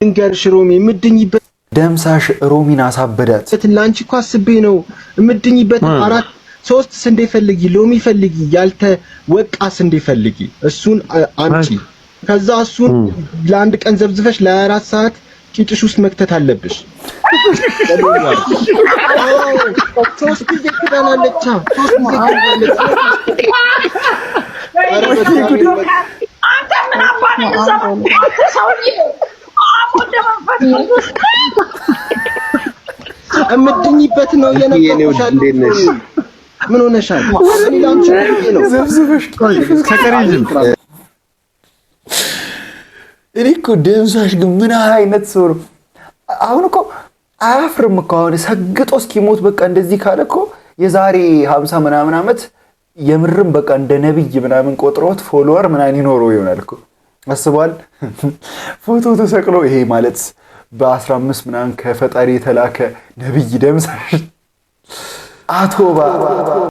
እንገርሽ ሮሚ ምድኝበት ደምሳሽ ሮሚን አሳበዳት። ላንቺ እኮ አስቤ ነው ምድኝበት 3 ስንዴ ፈልጊ ሎሚ ፈልጊ ያልተወቃ ስንዴ ፈልጊ እሱን አምጪ ከዛ እሱን ለአንድ ቀን ዘብዝፈሽ ለ24 ሰዓት ቂጥሽ ውስጥ መክተት አለብሽ። ሶስት ጊዜ ትበላለች። አንተ ምን አባኔ ዘመን ሰውዬ እምድኝበት ነው የነገርኩሽ። ምን ሆነሻል? ላንቺ ነው ዘብዝበሽ ተከሪልም። እኔ እኮ ደምሳሽ ግን ምን አይነት ሰው ነው? አሁን እኮ አያፍርም እኮ አሁን ሰግጦ እስኪሞት በቃ እንደዚህ ካለ እኮ የዛሬ 50 ምናምን ዓመት የምርም በቃ እንደ ነብይ ምናምን ቆጥሮት ፎሎወር ምናምን ይኖረው ይሆናል እኮ አስቧል። ፎቶ ተሰቅሎ ይሄ ማለት በ15 ምናምን ከፈጣሪ የተላከ ነብይ ደምሳሽ አቶባ